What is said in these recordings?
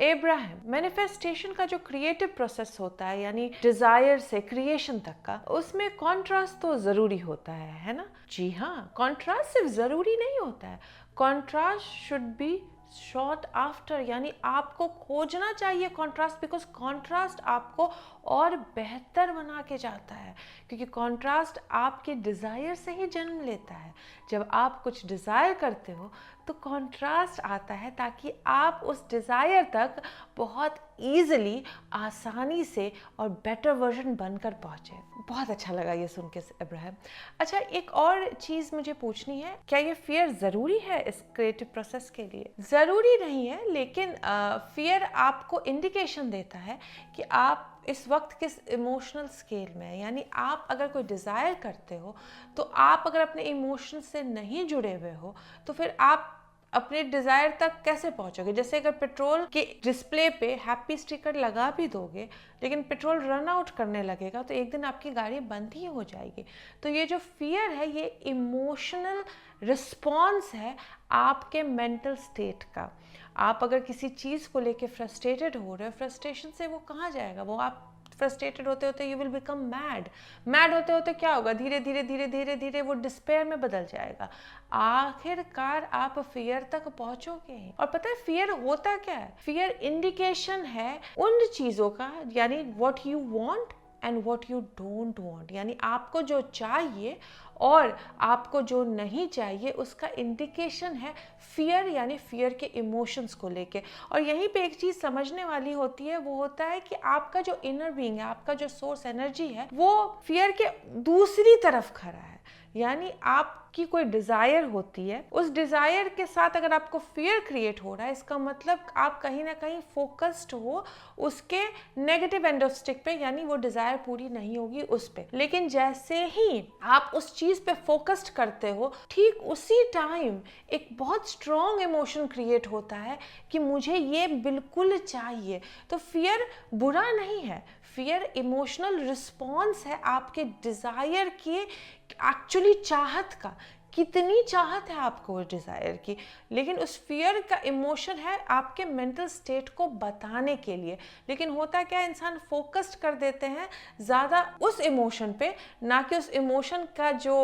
Abraham, manifestation का जो creative process होता है, यानी डिजायर से क्रिएशन तक का, उसमें कॉन्ट्रास्ट तो जरूरी होता है ना? जी हाँ, कॉन्ट्रास्ट सिर्फ जरूरी नहीं होता है, contrast should be short after, यानी आपको खोजना चाहिए कॉन्ट्रास्ट, बिकॉज कॉन्ट्रास्ट आपको और बेहतर बना के जाता है, क्योंकि कॉन्ट्रास्ट आपके डिज़ायर से ही जन्म लेता है। जब आप कुछ डिज़ायर करते हो तो कॉन्ट्रास्ट आता है, ताकि आप उस डिज़ायर तक बहुत ईजिली, आसानी से और बेटर वर्जन बनकर पहुँचे। बहुत अच्छा लगा ये सुन के इब्राहिम। अच्छा, एक और चीज़ मुझे पूछनी है, क्या ये फियर ज़रूरी है इस क्रिएटिव प्रोसेस के लिए? ज़रूरी नहीं है, लेकिन फियर आपको इंडिकेशन देता है कि आप इस वक्त किस इमोशनल स्केल में है। यानी आप अगर कोई डिज़ायर करते हो, तो आप अगर अपने इमोशन से नहीं जुड़े हुए हो, तो फिर आप अपने डिज़ायर तक कैसे पहुंचोगे? जैसे अगर पेट्रोल के डिस्प्ले पे हैप्पी स्टिकर लगा भी दोगे, लेकिन पेट्रोल रन आउट करने लगेगा, तो एक दिन आपकी गाड़ी बंद ही हो जाएगी। तो ये जो फियर है, ये इमोशनल रिस्पॉन्स है आपके मेंटल स्टेट का। आप अगर किसी चीज़ को लेके फ्रस्ट्रेटेड हो रहे हो, फ्रस्ट्रेशन से वो कहाँ जाएगा? वो आप फ्रस्ट्रेटेड होते होते यू विल बिकम मैड होते होते क्या होगा? धीरे धीरे धीरे धीरे धीरे वो डिस्पेयर में बदल जाएगा। आखिरकार आप फियर तक पहुंचोगे। और पता है फियर होता क्या है? फियर इंडिकेशन है उन चीज़ों का, यानी what you want and what you don't want, यानी आपको जो चाहिए और आपको जो नहीं चाहिए, उसका इंडिकेशन है फियर, यानी फियर के इमोशंस को लेके। और यहीं पे एक चीज़ समझने वाली होती है, वो होता है कि आपका जो इनर बीइंग है, आपका जो सोर्स एनर्जी है, वो फियर के दूसरी तरफ खड़ा है। यानी आपकी कोई डिज़ायर होती है, उस डिज़ायर के साथ अगर आपको फियर क्रिएट हो रहा है, इसका मतलब आप कहीं ना कहीं फोकस्ड हो उसके नेगेटिव एंड ऑफ स्टिक पे, यानी वो डिज़ायर पूरी नहीं होगी उस पे। लेकिन जैसे ही आप उस चीज़ पे फोकस्ड करते हो, ठीक उसी टाइम एक बहुत स्ट्रॉन्ग इमोशन क्रिएट होता है कि मुझे ये बिल्कुल चाहिए। तो फियर बुरा नहीं है, फियर इमोशनल रिस्पॉन्स है आपके डिज़ायर की, एक्चुअली चाहत का। कितनी चाहत है आपको उस डिज़ायर की, लेकिन उस फियर का इमोशन है आपके मेंटल स्टेट को बताने के लिए। लेकिन होता क्या है, इंसान फोकस्ड कर देते हैं ज़्यादा उस इमोशन पे, ना कि उस इमोशन का जो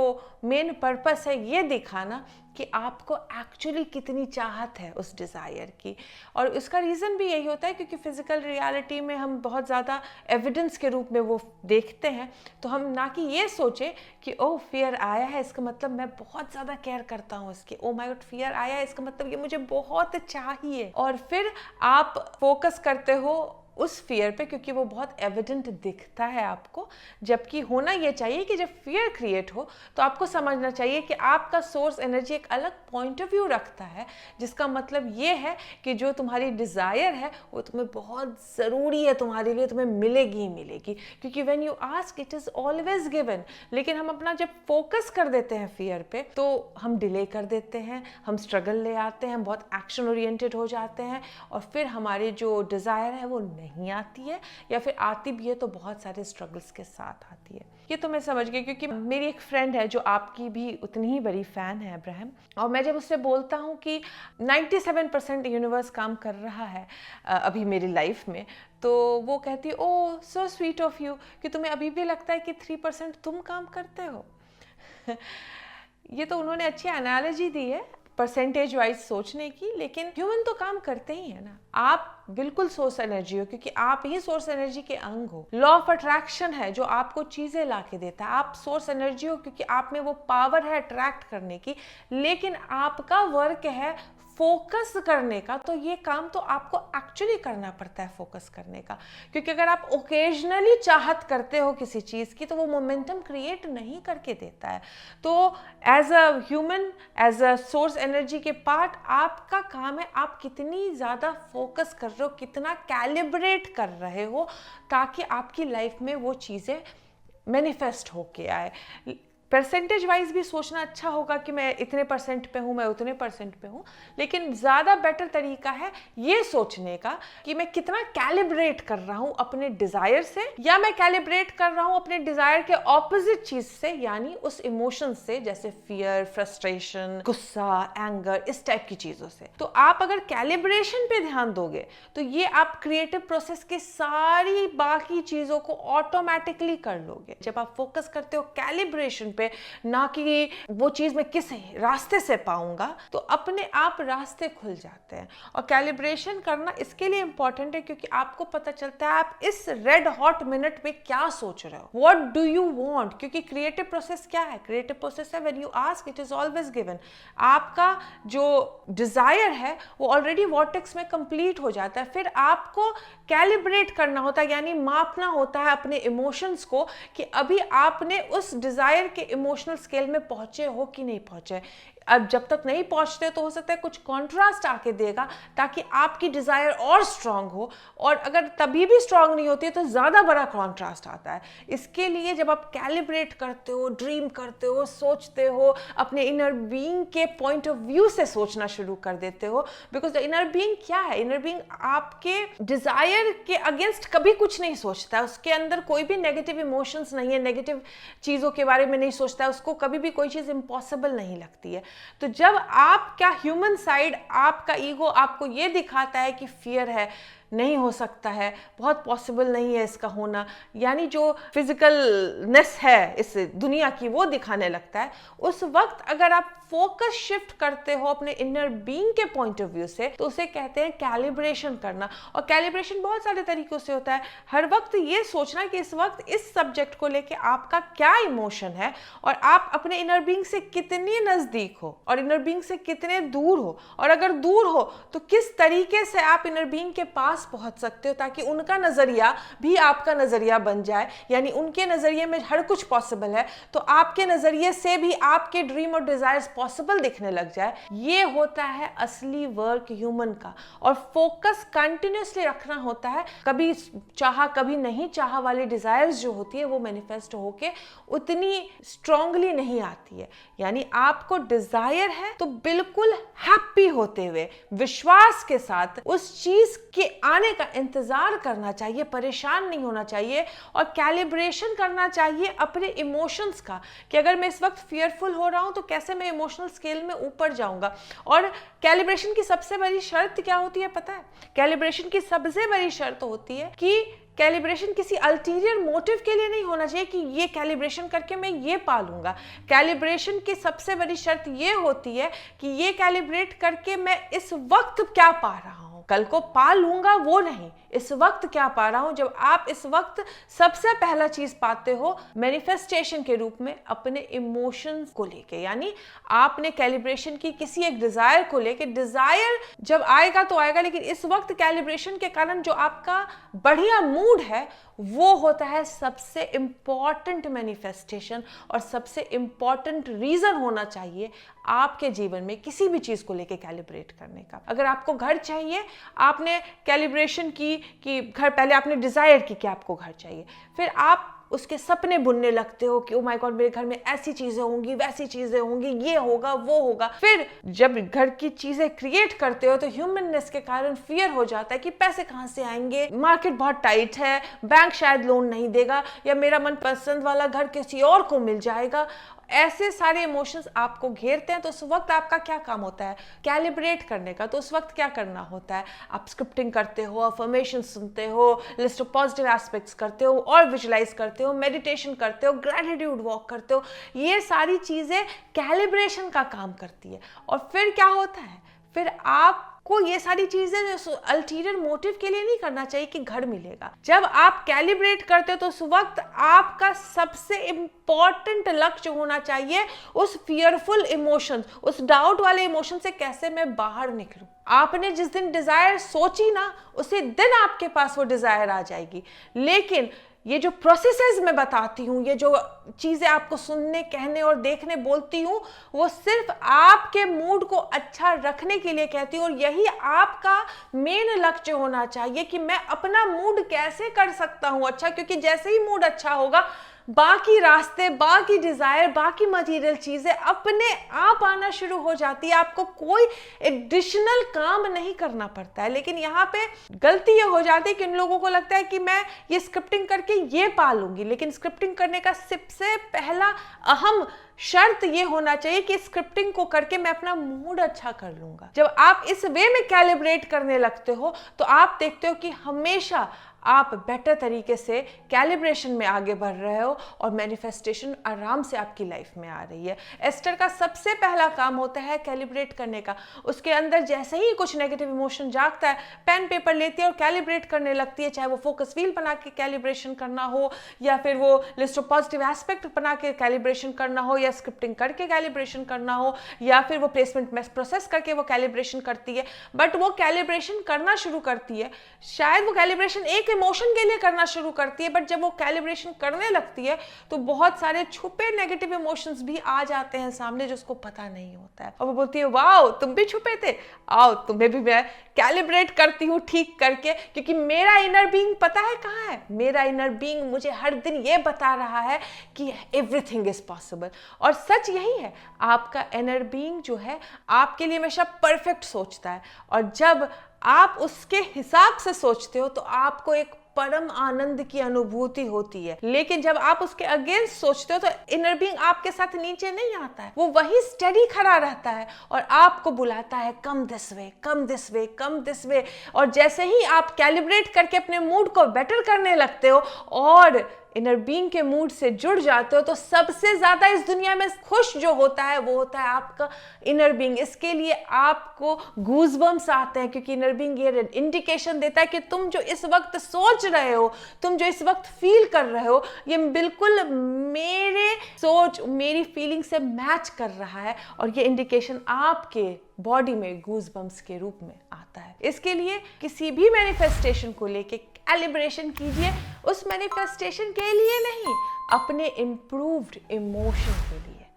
मेन पर्पस है ये दिखाना कि आपको एक्चुअली कितनी चाहत है उस डिज़ायर की। और उसका रीज़न भी यही होता है क्योंकि फिज़िकल रियलिटी में हम बहुत ज़्यादा एविडेंस के रूप में वो देखते हैं, तो हम ना कि ये सोचे कि ओह फियर आया है, इसका मतलब मैं बहुत ज़्यादा केयर करता हूँ इसकी, ओ माय गॉड फियर आया है, इसका मतलब ये मुझे बहुत चाहिए। और फिर आप फोकस करते हो उस फियर पे क्योंकि वो बहुत एविडेंट दिखता है आपको। जबकि होना ये चाहिए कि जब फियर क्रिएट हो तो आपको समझना चाहिए कि आपका सोर्स एनर्जी एक अलग पॉइंट ऑफ व्यू रखता है, जिसका मतलब ये है कि जो तुम्हारी डिज़ायर है वो तुम्हें बहुत ज़रूरी है, तुम्हारे लिए तुम्हें मिलेगी ही मिलेगी, क्योंकि when you ask it is always given. लेकिन हम अपना जब फोकस कर देते हैं फियर पे, तो हम डिले कर देते हैं, हम स्ट्रगल ले आते हैं, बहुत एक्शन ओरिएंटेड हो जाते हैं, और फिर हमारी जो डिज़ायर है वो नहीं आती है, या फिर आती भी है तो बहुत सारे स्ट्रगल्स के साथ आती है। ये तो मैं समझ गई, क्योंकि मेरी एक फ्रेंड है जो आपकी भी उतनी ही बड़ी फ़ैन है इब्राहिम, और मैं जब उससे बोलता हूँ कि 97% यूनिवर्स काम कर रहा है अभी मेरी लाइफ में, तो वो कहती है ओह सो स्वीट ऑफ यू कि तुम्हें अभी भी लगता है कि 3% तुम काम करते हो। ये तो उन्होंने अच्छी एनालॉजी दी है परसेंटेज वाइज सोचने की, लेकिन ह्यूमन तो काम करते ही है ना। आप बिल्कुल सोर्स एनर्जी हो क्योंकि आप ही सोर्स एनर्जी के अंग हो। लॉ ऑफ अट्रैक्शन है जो आपको चीजें ला के देता है। आप सोर्स एनर्जी हो क्योंकि आप में वो पावर है अट्रैक्ट करने की, लेकिन आपका वर्क है फोकस करने का। तो ये काम तो आपको एक्चुअली करना पड़ता है, फोकस करने का, क्योंकि अगर आप ओकेजनली चाहत करते हो किसी चीज़ की तो वो मोमेंटम क्रिएट नहीं करके देता है। तो as a human, as a source energy के पार्ट, आपका काम है आप कितनी ज़्यादा फोकस कर रहे हो, कितना कैलिब्रेट कर रहे हो, ताकि आपकी लाइफ में वो चीज़ें मैनिफेस्ट होके आए। परसेंटेज वाइज भी सोचना अच्छा होगा कि मैं इतने परसेंट पे हूँ, मैं उतने परसेंट पे हूँ, लेकिन ज़्यादा बेटर तरीका है ये सोचने का कि मैं कितना कैलिब्रेट कर रहा हूँ अपने डिज़ायर से, या मैं कैलिब्रेट कर रहा हूँ अपने डिज़ायर के ऑपोजिट चीज़ से, यानी उस इमोशन से, जैसे फियर, फ्रस्ट्रेशन, गुस्सा, एंगर, इस टाइप की चीज़ों से। तो आप अगर कैलिब्रेशन पे ध्यान दोगे तो ये आप क्रिएटिव प्रोसेस की सारी बाकी चीज़ों को ऑटोमेटिकली कर लोगे। जब आप फोकस करते हो कैलिब्रेशन पे, ना कि वो चीज मैं किस रास्ते से पाऊंगा, तो अपने आप रास्ते खुल जाते हैं। और कैलिब्रेशन करना इसके लिए इंपॉर्टेंट है क्योंकि आपको पता चलता है आप इस रेड हॉट मिनट में क्या सोच रहे हो, व्हाट डू यू वांट। क्योंकि क्रिएटिव प्रोसेस क्या है? क्रिएटिव प्रोसेस है when you ask it is always given. आपका जो डिजायर है वो ऑलरेडी वॉर्टेक्स में कंप्लीट हो जाता है, फिर आपको कैलिब्रेट करना होता है, यानी मापना होता है अपने इमोशंस को कि अभी आपने उस डिजायर के इमोशनल स्केल में पहुंचे हो कि नहीं पहुंचे। अब जब तक नहीं पहुंचते तो हो सकता है कुछ कॉन्ट्रास्ट आके देगा ताकि आपकी डिजायर और स्ट्रांग हो, और अगर तभी भी स्ट्रांग नहीं होती है तो ज्यादा बड़ा कॉन्ट्रास्ट आता है। इसके लिए जब आप कैलिब्रेट करते हो, ड्रीम करते हो, सोचते हो, अपने इनर बीइंग के पॉइंट ऑफ व्यू से सोचना शुरू कर देते हो, बिकॉज इनर बीइंग क्या है? इनर बीइंग आपके डिजायर के अगेंस्ट कभी कुछ नहीं सोचता है, उसके अंदर कोई भी नेगेटिव इमोशंस नहीं है, नेगेटिव चीजों के बारे में नहीं सोचता है, उसको कभी भी कोई चीज इम्पॉसिबल नहीं लगती है। तो जब आपका ह्यूमन साइड, आपका ईगो आपको ये दिखाता है कि फियर है, नहीं हो सकता है, बहुत पॉसिबल नहीं है इसका होना, यानी जो फिजिकलनेस है इस दुनिया की वो दिखाने लगता है, उस वक्त अगर आप फोकस शिफ्ट करते हो अपने इनर बीइंग के पॉइंट ऑफ व्यू से, तो उसे कहते हैं कैलिब्रेशन करना। और कैलिब्रेशन बहुत सारे तरीकों से होता है। हर वक्त ये सोचना कि इस वक्त इस सब्जेक्ट को लेके आपका क्या इमोशन है और आप अपने इनर बीइंग से कितने नजदीक हो और इनर बीइंग से कितने दूर हो, और अगर दूर हो तो किस तरीके से आप इनर बीइंग के पास पहुंच सकते हो ताकि उनका नजरिया भी आपका नजरिया बन जाए, यानी उनके नजरिए में हर कुछ पॉसिबल है तो आपके नजरिए से भी आपके ड्रीम और डिजायर्स पॉसिबल दिखने लग जाए। ये होता है असली वर्क ह्यूमन का। और फोकस कंटिन्यूसली रखना होता है, कभी चाहा कभी नहीं चाहा वाली डिजायर्स जो होती है वो मैनिफेस्ट होके उतनी स्ट्रांगली नहीं आती है। यानी आपको डिजायर है तो बिल्कुल हैप्पी होते हुए, विश्वास के साथ उस चीज के आने का इंतजार करना चाहिए, परेशान नहीं होना चाहिए, और कैलिब्रेशन करना चाहिए अपने इमोशंस का कि अगर मैं इस वक्त फियरफुल हो रहा हूं तो कैसे मैं इमोशनल स्केल में ऊपर जाऊंगा। और कैलिब्रेशन की सबसे बड़ी शर्त क्या होती है पता है? कैलिब्रेशन की सबसे बड़ी शर्त होती है कि कैलिब्रेशन किसी अल्टीरियर मोटिव के लिए नहीं होना चाहिए कि ये कैलिब्रेशन करके मैं ये पा लूंगा। कैलिब्रेशन की सबसे बड़ी शर्त ये होती है कि ये कैलिब्रेट करके मैं इस वक्त क्या पा रहा हूं, कल को पा लूंगा वो नहीं, इस वक्त क्या पा रहा हूं। जब आप इस वक्त सबसे पहला चीज पाते हो मैनिफेस्टेशन के रूप में अपने इमोशंस को लेके, यानी आपने कैलिब्रेशन की किसी एक डिजायर को लेके, डिजायर जब आएगा तो आएगा, लेकिन इस वक्त कैलिब्रेशन के कारण जो आपका बढ़िया मूड है वो होता है सबसे इंपॉर्टेंट मैनिफेस्टेशन और सबसे इंपॉर्टेंट रीजन होना चाहिए आपके जीवन में किसी भी चीज को लेके कैलिब्रेट करने का। अगर आपको घर चाहिए, आपने कैलिब्रेशन की कि घर, पहले आपने डिजायर की कि आपको घर चाहिए, फिर आप उसके सपने बुनने लगते हो कि ओ माय गॉड मेरे घर में ऐसी चीजें होंगी, वैसी चीजें होंगी, ये होगा वो होगा। फिर जब घर की चीजें क्रिएट करते हो तो ह्यूमननेस के कारण फियर हो जाता है कि पैसे कहां से आएंगे, मार्केट बहुत टाइट है, बैंक शायद लोन नहीं देगा, या मेरा मनपसंद वाला घर किसी और को मिल जाएगा। ऐसे सारे इमोशंस आपको घेरते हैं। तो उस वक्त आपका क्या काम होता है? कैलिब्रेट करने का। तो उस वक्त क्या करना होता है? आप स्क्रिप्टिंग करते हो, अफर्मेशन सुनते हो, लिस्ट ऑफ पॉजिटिव एस्पेक्ट्स करते हो और विजुलाइज करते हो, मेडिटेशन करते हो, ग्रैटिट्यूड वॉक करते हो। ये सारी चीजें कैलिब्रेशन का काम करती है। और फिर क्या होता है? फिर आपको ये सारी चीजें अल्टीरियर मोटिव के लिए नहीं करना चाहिए कि घर मिलेगा। जब आप कैलिब्रेट करते हो तो उस वक्त आपका सबसे इंपॉर्टेंट लक्ष्य होना चाहिए उस फियरफुल इमोशन, उस डाउट वाले इमोशन से कैसे मैं बाहर निकलूं। आपने जिस दिन डिजायर सोची ना, उसी दिन आपके पास वो डिजायर आ जाएगी। लेकिन ये जो प्रोसेसेस मैं बताती हूँ, ये जो चीजें आपको सुनने, कहने और देखने बोलती हूँ, वो सिर्फ आपके मूड को अच्छा रखने के लिए कहती हूँ। और यही आपका मेन लक्ष्य होना चाहिए कि मैं अपना मूड कैसे कर सकता हूँ अच्छा, क्योंकि जैसे ही मूड अच्छा होगा बाकी रास्ते, बाकी डिजायर, बाकी मटेरियल चीजें अपने आप आना शुरू हो जाती है। आपको कोई एडिशनल काम नहीं करना पड़ता है। लेकिन यहाँ पे गलती ये हो जाती है कि इन लोगों को लगता है कि मैं ये स्क्रिप्टिंग करके ये पा लूंगी। लेकिन स्क्रिप्टिंग करने का सबसे पहला अहम शर्त ये होना चाहिए कि स्क्रिप्टिंग को करके मैं अपना मूड अच्छा कर लूंगा। जब आप इस वे में कैलिब्रेट करने लगते हो तो आप देखते हो कि हमेशा आप बेटर तरीके से कैलिब्रेशन में आगे बढ़ रहे हो और मैनिफेस्टेशन आराम से आपकी लाइफ में आ रही है। एस्टर का सबसे पहला काम होता है कैलिब्रेट करने का। उसके अंदर जैसे ही कुछ नेगेटिव इमोशन जागता है, पेन पेपर लेती है और कैलिब्रेट करने लगती है, चाहे वो फोकस व्हील बना के कैलिब्रेशन करना हो या फिर वो लिस्ट ऑफ पॉजिटिव एस्पेक्ट बना के कैलिब्रेशन करना हो या स्क्रिप्टिंग करके कैलिब्रेशन करना हो या फिर वो प्लेसमेंट में प्रोसेस करके वो कैलिब्रेशन करती है। बट वो कैलिब्रेशन करना शुरू करती है, शायद वो कैलिब्रेशन एक इमोशन के लिए करना शुरू करती है, बट जब वो कैलिब्रेशन करने लगती है तो बहुत सारे छुपे नेगेटिव इमोशंस भी आ जाते हैं सामने जिसको पता नहीं होता है। और वो बोलती है वाओ तुम भी छुपे थे, आओ तुम्हें भी मैं कैलिब्रेट करती हूँ ठीक करके, क्योंकि मेरा इनर बीइंग पता है कहाँ है। मेरा इनर बीइंग मुझे हर दिन ये बता रहा है कि एवरीथिंग इज पॉसिबल। और सच यही है, आपका इनर बीइंग जो है आपके लिए हमेशा परफेक्ट सोचता है। और जब आप उसके हिसाब से सोचते हो तो आपको एक परम आनंद की अनुभूति होती है। लेकिन जब आप उसके अगेंस्ट सोचते हो तो इनर बीइंग आपके साथ नीचे नहीं आता है, वो वही स्टडी खड़ा रहता है और आपको बुलाता है come this way, come this way, come this way. और जैसे ही आप कैलिब्रेट करके अपने मूड को बेटर करने लगते हो और इनर बीइंग के मूड से जुड़ जाते हो तो सबसे ज्यादा इस दुनिया में खुश जो होता है वो होता है आपका इनर बीइंग। इसके लिए आपको गूज़बम्स आते हैं, क्योंकि इनर बीइंग ये इंडिकेशन देता है कि तुम जो इस वक्त सोच रहे हो, तुम जो इस वक्त फील कर रहे हो, ये बिल्कुल मेरे सोच, मेरी फीलिंग से मैच कर रहा है। और ये इंडिकेशन आपके बॉडी में गूज़बम्स के रूप में आता है। इसके लिए किसी भी मैनिफेस्टेशन को लेके कैलिब्रेशन कीजिए, उस मैनिफेस्टेशन के लिए नहीं, अपने इम्प्रूव्ड इमोशन के लिए।